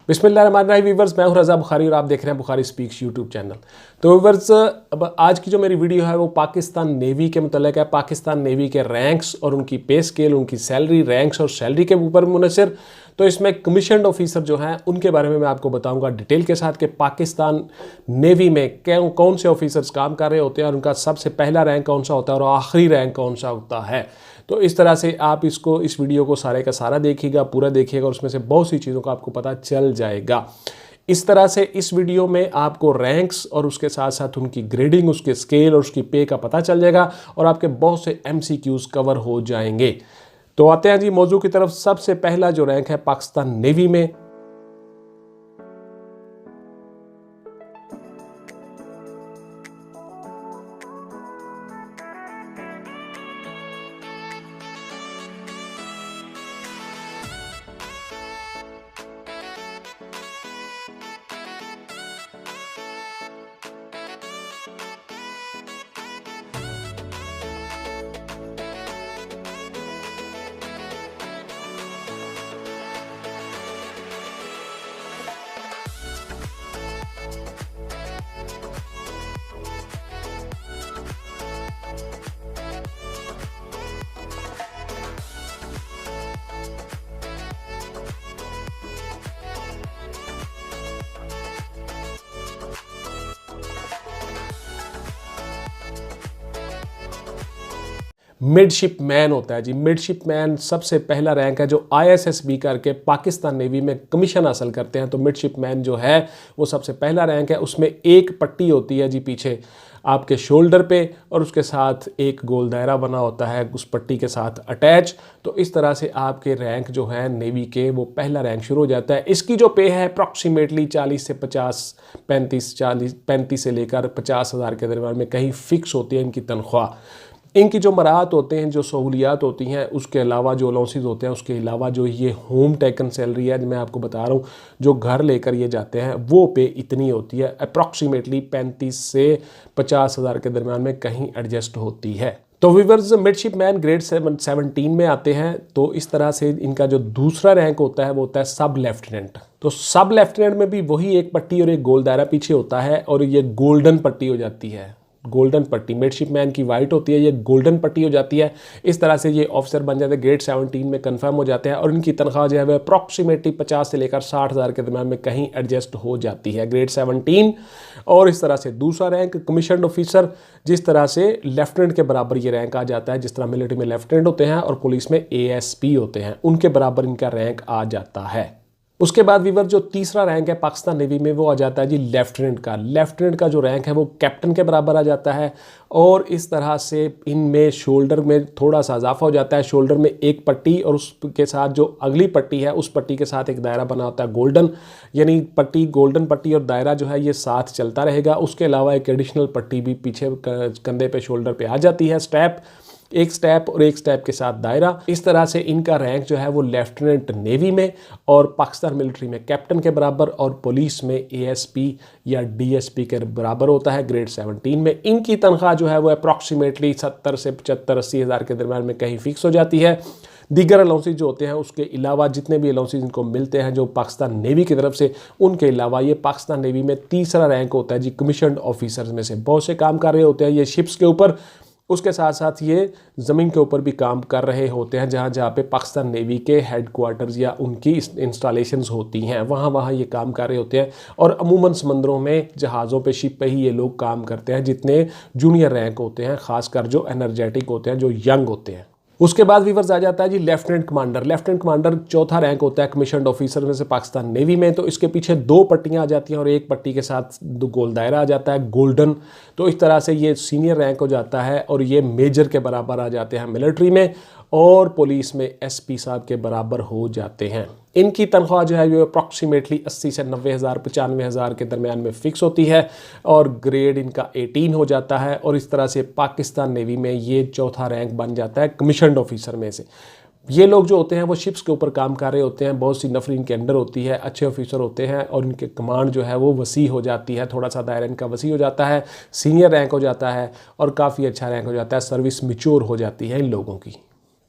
बिस्मिल्लाहिर्रहमानिर्रहीम व्यूअर्स, मैं हूं रज़ा बुखारी और आप देख रहे हैं बुखारी स्पीक्स यूट्यूब चैनल। तो व्यूअर्स, अब आज की जो मेरी वीडियो है वो पाकिस्तान नेवी के मुतल्लिक़ है। पाकिस्तान नेवी के रैंक्स और उनकी पे स्केल, उनकी सैलरी, रैंक्स और सैलरी के ऊपर मुनसर। तो इसमें कमीशन्ड ऑफिसर जो हैं उनके बारे में मैं आपको बताऊंगा डिटेल के साथ कि पाकिस्तान नेवी में कौन से ऑफिसर्स काम कर रहे होते हैं और उनका सबसे पहला रैंक कौन सा होता है और आखिरी रैंक कौन सा होता है। तो इस तरह से आप इस वीडियो को सारे का सारा देखिएगा, पूरा देखिएगा और उसमें से बहुत सी चीज़ों का आपको पता चल जाएगा। इस तरह से इस वीडियो में आपको रैंक्स और उसके साथ साथ उनकी ग्रेडिंग, उसके स्केल और उसकी पे का पता चल जाएगा और आपके बहुत से MCQs कवर हो जाएंगे। तो आते हैं जी मौजू की तरफ। सबसे पहला जो रैंक है पाकिस्तान नेवी में, मिडशिप मैन होता है जी। मिडशिप मैन सबसे पहला रैंक है जो ISSB करके पाकिस्तान नेवी में कमीशन हासिल करते हैं। तो मिडशिप मैन जो है वो सबसे पहला रैंक है। उसमें एक पट्टी होती है जी पीछे आपके शोल्डर पे और उसके साथ एक गोल दायरा बना होता है उस पट्टी के साथ अटैच। तो इस तरह से आपके रैंक जो है नेवी के वो पहला रैंक शुरू हो जाता है। इसकी जो पे है अप्रॉक्सीमेटली 40 से 50, 35 से लेकर 50,000 के दरम्यान में कहीं फिक्स होती है इनकी तनख्वाह। इनकी जो मराहत होते हैं, जो सहूलियात होती हैं, उसके अलावा जो अलाउंसेस होते हैं, उसके अलावा जो ये होम टेकन सैलरी है मैं आपको बता रहा हूँ, जो घर लेकर ये जाते हैं वो पे इतनी होती है अप्रॉक्सीमेटली 35 से 50,000 के दरम्यान में कहीं एडजस्ट होती है। तो व्यूअर्स, मिडशिप मैन ग्रेड 17 में आते हैं। तो इस तरह से इनका जो दूसरा रैंक होता है वो होता है सब लेफ्टिनेंट। तो सब लेफ्टिनेंट में भी वही एक पट्टी और एक गोल दायरा पीछे होता है और ये गोल्डन पट्टी हो जाती है। गोल्डन पट्टी मिडशिप मैन की वाइट होती है, ये गोल्डन पट्टी हो जाती है। इस तरह से ये ऑफिसर बन जाते हैं, ग्रेड 17 में कंफर्म हो जाते हैं और इनकी तनख्वाह जो है वह अप्रॉक्सीमेटली 50 से लेकर 60,000 के दरम्यान में कहीं एडजस्ट हो जाती है, ग्रेड 17। और इस तरह से दूसरा रैंक कमीशन्ड ऑफिसर, जिस तरह से लेफ्टिनेंट के बराबर ये रैंक आ जाता है। जिस तरह मिलिट्री में लेफ्टिनेंट होते हैं और पुलिस में ASP होते हैं, उनके बराबर इनका रैंक आ जाता है। उसके बाद वीवर जो तीसरा रैंक है पाकिस्तान नेवी में वो आ जाता है जी लेफ्टिनेंट का। लेफ्टिनेंट का जो रैंक है वो कैप्टन के बराबर आ जाता है और इस तरह से इनमें शोल्डर में थोड़ा सा इजाफा हो जाता है। शोल्डर में एक पट्टी और उसके साथ जो अगली पट्टी है उस पट्टी के साथ एक दायरा बना होता है गोल्डन, यानी पट्टी, गोल्डन पट्टी और दायरा जो है ये साथ चलता रहेगा। उसके अलावा एक एडिशनल पट्टी भी पीछे कंधे पे, शोल्डर पे आ जाती है, स्टेप, एक स्टेप और एक स्टेप के साथ दायरा। इस तरह से इनका रैंक जो है वो लेफ्टिनेंट नेवी में और पाकिस्तान मिलिट्री में कैप्टन के बराबर और पुलिस में ASP या DSP के बराबर होता है, ग्रेड 17 में। इनकी तनख्वाह जो है वो अप्रॉक्सीमेटली 70 से 75-80 हज़ार के दरम्यान में कहीं फिक्स हो जाती है। दीगर अलाउंसेस जो होते हैं उसके अलावा जितने भी अलाउंसेस इनको मिलते हैं जो पाकिस्तान नेवी की तरफ से, उनके अलावा ये पाकिस्तान नेवी में तीसरा रैंक होता है जी कमीशन्ड ऑफिसर्स में से। बहुत से काम कर रहे होते हैं ये शिप्स के ऊपर, उसके साथ साथ ये ज़मीन के ऊपर भी काम कर रहे होते हैं। जहाँ जहाँ पे पाकिस्तान नेवी के हेडक्वार्टर्स या उनकी इंस्टॉलेशंस होती हैं वहाँ ये काम कर रहे होते हैं। और अमूमन समंदरों में जहाज़ों पे, शिप पे ही ये लोग काम करते हैं जितने जूनियर रैंक होते हैं, ख़ासकर जो एनर्जेटिक होते हैं, जो यंग होते हैं। उसके बाद वीवर्स आ जाता है जी लेफ्टिनेंट कमांडर। लेफ्टिनेंट कमांडर चौथा रैंक होता है कमीशन्ड ऑफिसर में से पाकिस्तान नेवी में। तो इसके पीछे दो पट्टियां आ जाती हैं और एक पट्टी के साथ दो गोल दायरा आ जाता है गोल्डन। तो इस तरह से ये सीनियर रैंक हो जाता है और ये मेजर के बराबर आ जाते हैं मिलिट्री में और पुलिस में SP साहब के बराबर हो जाते हैं। इनकी तनख्वाह जो है वो अप्रॉक्सीमेटली 80 से 90 हज़ार, 95 हज़ार के दरमियान में फ़िक्स होती है और ग्रेड इनका 18 हो जाता है। और इस तरह से पाकिस्तान नेवी में ये चौथा रैंक बन जाता है कमीशन्ड ऑफिसर में से। ये लोग जो होते हैं वो शिप्स के ऊपर काम कर रहे होते हैं, बहुत सी नफरी इनके अंडर होती है, अच्छे ऑफिसर होते हैं और इनके कमांड जो है वो वसी हो जाती है, थोड़ा सा दायरा इनका वसी हो जाता है, सीनियर रैंक हो जाता है और काफ़ी अच्छा रैंक हो जाता है, सर्विस मैच्योर हो जाती है इन लोगों की।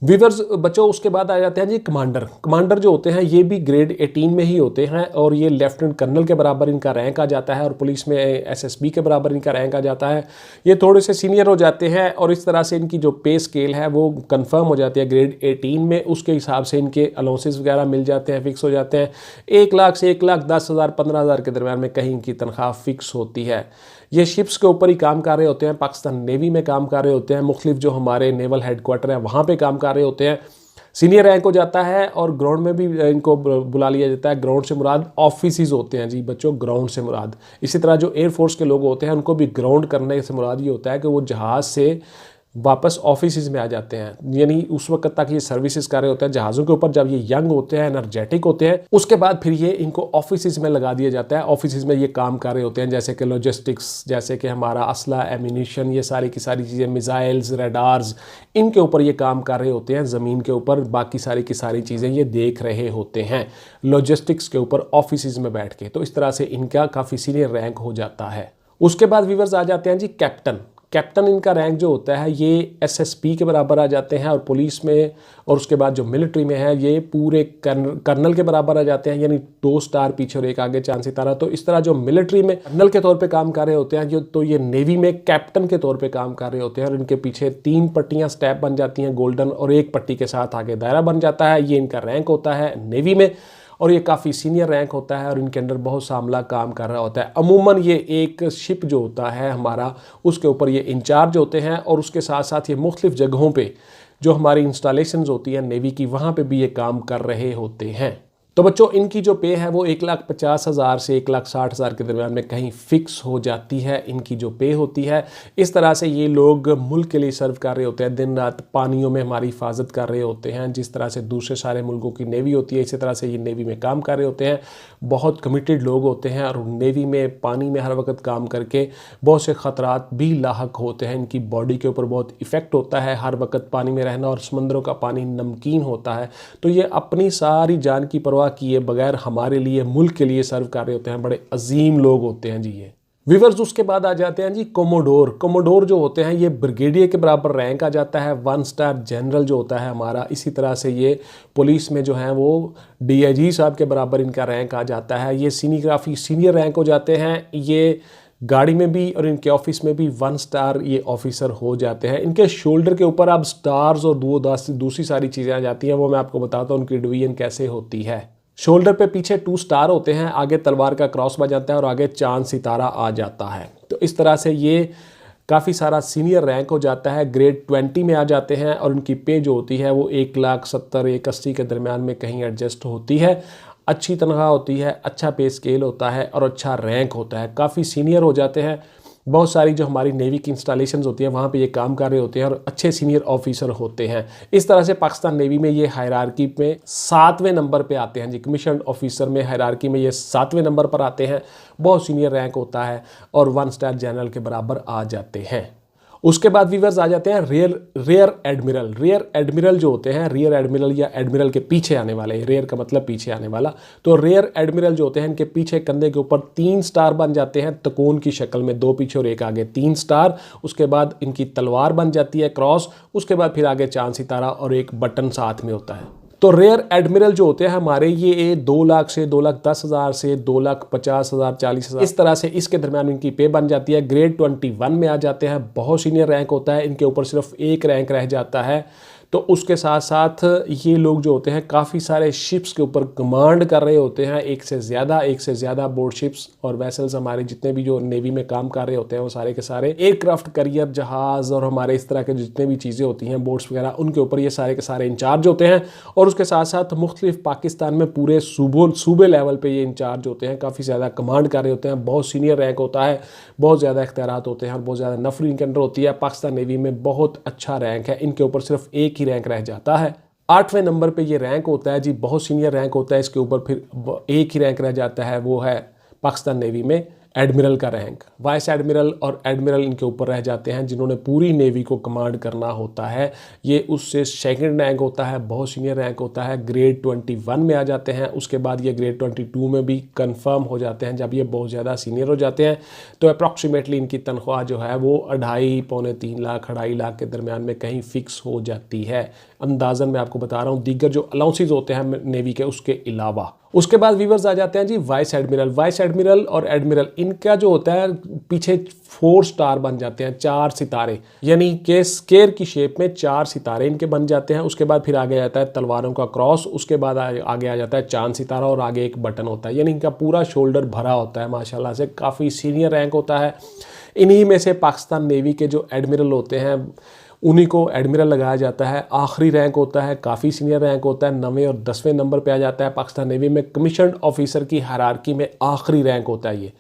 वीवर्स बच्चों, उसके बाद आ जाते हैं जी कमांडर। कमांडर जो होते हैं ये भी ग्रेड 18 में ही होते हैं और ये लेफ्टिनेंट कर्नल के बराबर इनका रैंक आ जाता है और पुलिस में एसएसबी के बराबर इनका रैंक आ जाता है। ये थोड़े से सीनियर हो जाते हैं और इस तरह से इनकी जो पे स्केल है वो कंफर्म हो जाती है ग्रेड 18 में। उसके हिसाब से इनके अलाउंसेस वगैरह मिल जाते हैं, फिक्स हो जाते हैं। 1 लाख से 1,10,000 15,000 के दरम्यान में कहीं इनकी तनख्वाह फिक्स होती है। ये शिप्स के ऊपर ही काम कर रहे होते हैं, पाकिस्तान नेवी में काम कर रहे होते हैं, मुख्तलिफ जो हमारे नेवल हेडक्वार्टर है वहाँ पे काम कर रहे होते हैं। सीनियर रैंक हो जाता है और ग्राउंड में भी इनको बुला लिया जाता है। ग्राउंड से मुराद ऑफिसेज होते हैं जी बच्चों, ग्राउंड से मुराद। इसी तरह जो एयरफोर्स के लोग होते हैं उनको भी ग्राउंड करने से मुराद ये होता है कि वो जहाज़ से वापस ऑफिस में आ जाते हैं, यानी उस वक्त तक ये सर्विसेज कर रहे होते हैं जहाज़ों के ऊपर। जब ये यंग होते हैं, एनर्जेटिक होते हैं, उसके बाद फिर ये इनको ऑफिस में लगा दिया जाता है। ऑफिस में ये काम कर रहे होते हैं जैसे कि लॉजिस्टिक्स, जैसे कि हमारा असला, एम्यूनिशन, ये सारी की सारी चीज़ें, मिसाइल्स, रडार्स, इनके ऊपर ये काम कर रहे होते हैं। ज़मीन के ऊपर बाकी सारी की सारी चीज़ें ये देख रहे होते हैं लॉजिस्टिक्स के ऊपर ऑफिस में बैठ के। तो इस तरह से इनका काफ़ी सीनियर रैंक हो जाता है। उसके बाद व्यूअर्स आ जाते हैं जी कैप्टन। कैप्टन इनका रैंक जो होता है ये एसएसपी के बराबर आ जाते हैं और पुलिस में और उसके बाद जो मिलिट्री में है ये पूरे कर्नल के बराबर आ जाते हैं, यानी 2 स्टार पीछे और 1 आगे, चांद सितारा। तो इस तरह जो मिलिट्री में कर्नल के तौर पे काम कर रहे होते हैं जो, तो ये नेवी में कैप्टन के तौर पे काम कर रहे होते हैं और इनके पीछे 3 पट्टियाँ स्टैप बन जाती हैं गोल्डन और 1 पट्टी के साथ आगे दायरा बन जाता है। ये इनका रैंक होता है नेवी में और ये काफ़ी सीनियर रैंक होता है और इनके अंडर बहुत सामला काम कर रहा होता है। अमूमन ये एक शिप जो होता है हमारा, उसके ऊपर ये इंचार्ज होते हैं और उसके साथ साथ ये मुख्तलिफ जगहों पे जो हमारी इंस्टॉलेशंस होती हैं नेवी की, वहाँ पे भी ये काम कर रहे होते हैं। तो बच्चों, इनकी जो पे है वो 1,50,000 से 1,60,000 के दरम्यान में कहीं फिक्स हो जाती है इनकी जो पे होती है। इस तरह से ये लोग मुल्क के लिए सर्व कर रहे होते हैं, दिन रात पानियों में हमारी हिफाजत कर रहे होते हैं। जिस तरह से दूसरे सारे मुल्कों की नेवी होती है, इसी तरह से ये नेवी में काम कर रहे होते हैं। बहुत कमिटेड लोग होते हैं और नेवी में पानी में हर वक्त काम करके बहुत से ख़तरात भी लाहक होते हैं। इनकी बॉडी के ऊपर बहुत इफ़ेक्ट होता है हर वक्त पानी में रहना, और समंदरों का पानी नमकीन होता है। तो ये अपनी सारी जान की परवाह किए बगैर हमारे लिए, मुल्क के लिए सर्व कर रहे होते हैं। बड़े अजीम लोग होते हैं जी ये व्यूअर्स। उसके बाद आ जाते हैं जी कोमोडोर। कोमोडोर जो होते हैं ये ब्रिगेडियर के बराबर रैंक आ जाता है। 1 स्टार जनरल जो होता है हमारा। इसी तरह से ये पुलिस में जो है वो डीआईजी साहब के बराबर इनका रैंक आ जाता है। ये काफ़ी सीनियर रैंक हो जाते हैं। ये गाड़ी में भी और इनके ऑफिस में भी 1 स्टार ये ऑफिसर हो जाते हैं। इनके शोल्डर के ऊपर अब स्टार्स और दूसरी सारी चीज़ें आ जाती हैं, वो मैं आपको बताता हूँ उनकी डिवीजन कैसे होती है। शोल्डर पे पीछे 2 स्टार होते हैं, आगे तलवार का क्रॉस बन जाता है और आगे चांद सितारा आ जाता है। तो इस तरह से ये काफ़ी सारा सीनियर रैंक हो जाता है। ग्रेड 20 में आ जाते हैं और उनकी पे जो होती है वो 1,70,000 1,80,000 के दरमियान में कहीं एडजस्ट होती है। अच्छी तनख्वाह होती है, अच्छा पे स्केल होता है और अच्छा रैंक होता है। काफ़ी सीनियर हो जाते हैं। बहुत सारी जो हमारी नेवी की इंस्टॉलेशंस होती हैं वहाँ पे ये काम कर रहे होते हैं और अच्छे सीनियर ऑफिसर होते हैं। इस तरह से पाकिस्तान नेवी में ये हायरार्की में 7वें नंबर पे आते हैं जी। कमीशन ऑफिसर में हायरार्की में ये 7वें नंबर पर आते हैं। बहुत सीनियर रैंक होता है और 1 स्टार जनरल के बराबर आ जाते हैं। उसके बाद व्यूअर्स आ जाते हैं रेयर एडमिरल। रेयर एडमिरल जो होते हैं, रेयर एडमिरल या एडमिरल के पीछे आने वाले, रेयर का मतलब पीछे आने वाला। तो रेयर एडमिरल जो होते हैं इनके पीछे कंधे के ऊपर 3 स्टार बन जाते हैं त्रिकोण की शक्ल में, 2 पीछे और 1 आगे, 3 स्टार। उसके बाद इनकी तलवार बन जाती है क्रॉस। उसके बाद फिर आगे चांद सितारा और एक बटन साथ में होता है। तो रेयर एडमिरल जो होते हैं हमारे, ये 2 लाख से 2,10,000 से 2,50,000 40,000 इस तरह से इसके दरमियान इनकी पे बन जाती है। ग्रेड 21 में आ जाते हैं। बहुत सीनियर रैंक होता है। इनके ऊपर सिर्फ 1 रैंक रह जाता है। तो उसके साथ साथ ये लोग जो होते हैं काफ़ी सारे शिप्स के ऊपर कमांड कर रहे होते हैं, एक से ज़्यादा बोर्ड शिप्स और वेसल्स। हमारे जितने भी जो नेवी में काम कर रहे होते हैं वो सारे के सारे एयरक्राफ्ट करियर, जहाज़ और हमारे इस तरह के जितने भी चीज़ें होती हैं, बोट्स वगैरह, उनके ऊपर ये सारे के सारे इंचार्ज होते हैं। और उसके साथ साथ मुख्तलिफ पाकिस्तान में पूरे सूबे लेवल पर ये इंचार्ज होते हैं, काफ़ी ज़्यादा कमांड कर रहे होते हैं। बहुत सीनियर रैंक होता है, बहुत ज़्यादा इख्तियारात होते हैं और बहुत ज़्यादा नफरी इनके अंदर होती है। पाकिस्तान नेवी में बहुत अच्छा रैंक है। इनके ऊपर सिर्फ 1 ही रैंक रह जाता है। 8वें नंबर पे ये रैंक होता है जी। बहुत सीनियर रैंक होता है। इसके ऊपर फिर 1 ही रैंक रह जाता है, वो है पाकिस्तान नेवी में एडमिरल का रैंक। वाइस एडमिरल और एडमिरल इनके ऊपर रह जाते हैं जिन्होंने पूरी नेवी को कमांड करना होता है। ये उससे सेकंड रैंक होता है, बहुत सीनियर रैंक होता है, ग्रेड 21 में आ जाते हैं। उसके बाद ये ग्रेड 22 में भी कंफर्म हो जाते हैं जब ये बहुत ज़्यादा सीनियर हो जाते हैं। तो अप्रॉक्सीमेटली इनकी तनख्वाह जो है वो 2.5 पौने 3 लाख 2.5 लाख के दरमियान में कहीं फिक्स हो जाती है। अंदाज़न मैं आपको बता रहा हूँ, दीगर जो अलाउंसेस होते हैं नेवी के उसके अलावा। उसके बाद वीवर्स आ जाते हैं जी वाइस एडमिरल। वाइस एडमिरल और एडमिरल इनका जो होता है पीछे 4 स्टार बन जाते हैं, 4 सितारे, यानी कि स्केयर की शेप में 4 सितारे इनके बन जाते हैं। उसके बाद फिर आगे जाता है तलवारों का क्रॉस, उसके बाद आगे आ जाता है चांद सितारा और आगे एक बटन होता है, यानी इनका पूरा शोल्डर भरा होता है। माशाल्लाह से काफ़ी सीनियर रैंक होता है। इन्हीं में से पाकिस्तान नेवी के जो एडमिरल होते हैं उन्हीं को एडमिरल लगाया जाता है। आखिरी रैंक होता है, काफ़ी सीनियर रैंक होता है, 9वें और 10वें नंबर पे आ जाता है। पाकिस्तान नेवी में कमीशन्ड ऑफिसर की हायरार्की में आखिरी रैंक होता है ये।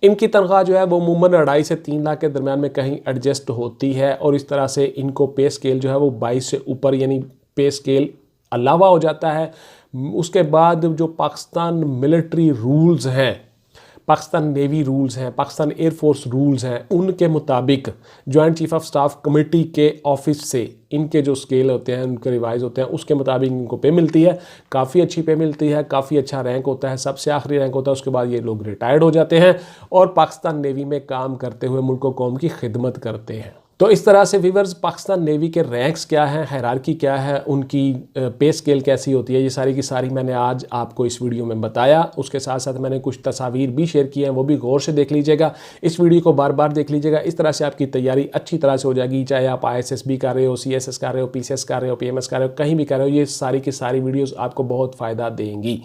इनकी तनख्वाह जो है वो अमूमन 2.5 से 3 लाख के दरमियान में कहीं एडजस्ट होती है और इस तरह से इनको पे स्केल जो है वो 22 से ऊपर यानी पे स्केल अलावा हो जाता है। उसके बाद जो पाकिस्तान मिलिट्री रूल्स हैं, पाकिस्तान नेवी रूल्स हैं, पाकिस्तान एयरफोर्स रूल्स हैं, उनके मुताबिक joint chief of staff committee के ऑफिस से इनके जो स्केल होते हैं उनके रिवाइज होते हैं, उसके मुताबिक इनको पे मिलती है। काफ़ी अच्छी पे मिलती है, काफ़ी अच्छा रैंक होता है, सबसे आखिरी रैंक होता है। उसके बाद ये लोग रिटायर्ड हो जाते हैं और पाकिस्तान नेवी में काम करते हुए मुल्क कौम की खिदमत करते हैं। तो इस तरह से व्यूअर्स पाकिस्तान नेवी के रैंक्स क्या हैं, हायरार्की क्या है, उनकी पे स्केल कैसी होती है, ये सारी की सारी मैंने आज आपको इस वीडियो में बताया। उसके साथ साथ मैंने कुछ तस्वीर भी शेयर की हैं, वो भी गौर से देख लीजिएगा। इस वीडियो को बार बार देख लीजिएगा, इस तरह से आपकी तैयारी अच्छी तरह से हो जाएगी। चाहे आप ISSB कर रहे हो, CSS कर रहे हो, PCS कर रहे हो, PMS कर रहे हो, कहीं भी कर रहे हो, ये सारी की सारी वीडियोज़ आपको बहुत फ़ायदा देंगी।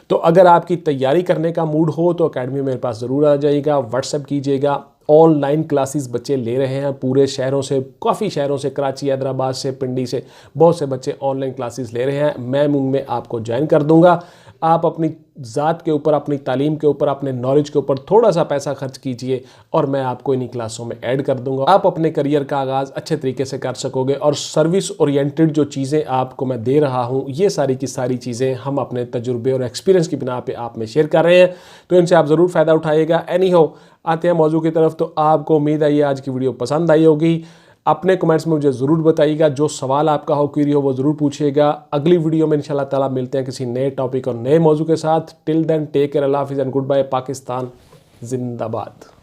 तो अगर आपकी तैयारी करने का मूड हो तो अकेडमी मेरे पास ज़रूर आ जाइएगा, व्हाट्सएप कीजिएगा। ऑनलाइन क्लासेस बच्चे ले रहे हैं पूरे शहरों से, काफ़ी शहरों से, कराची, हैदराबाद से, पिंडी से बहुत से बच्चे ऑनलाइन क्लासेस ले रहे हैं। मैं मूंग में आपको ज्वाइन कर दूंगा। आप अपनी ज़ात के ऊपर, अपनी तालीम के ऊपर, अपने नॉलेज के ऊपर थोड़ा सा पैसा खर्च कीजिए और मैं आपको इन्हीं क्लासों में ऐड कर दूंगा। आप अपने करियर का आगाज़ अच्छे तरीके से कर सकोगे और सर्विस ओरिएंटेड जो चीज़ें आपको मैं दे रहा हूँ, ये सारी की सारी चीज़ें हम अपने तजुर्बे और एक्सपीरियंस की बिना पे आप में शेयर कर रहे हैं, तो इनसे आप ज़रूर फ़ायदा उठाइएगा। एनी हो, आते हैं मौजू की तरफ। तो आपको उम्मीद है ये आज की वीडियो पसंद आई होगी। अपने कमेंट्स में मुझे ज़रूर बताइएगा, जो सवाल आपका हो, क्वेरी हो, वो ज़रूर पूछिएगा। अगली वीडियो में इंशाल्लाह ताला मिलते हैं किसी नए टॉपिक और नए मौजू के साथ। टिल देन टेक केयर, अल्लाह हाफिज़ एंड गुड बाय। पाकिस्तान जिंदाबाद।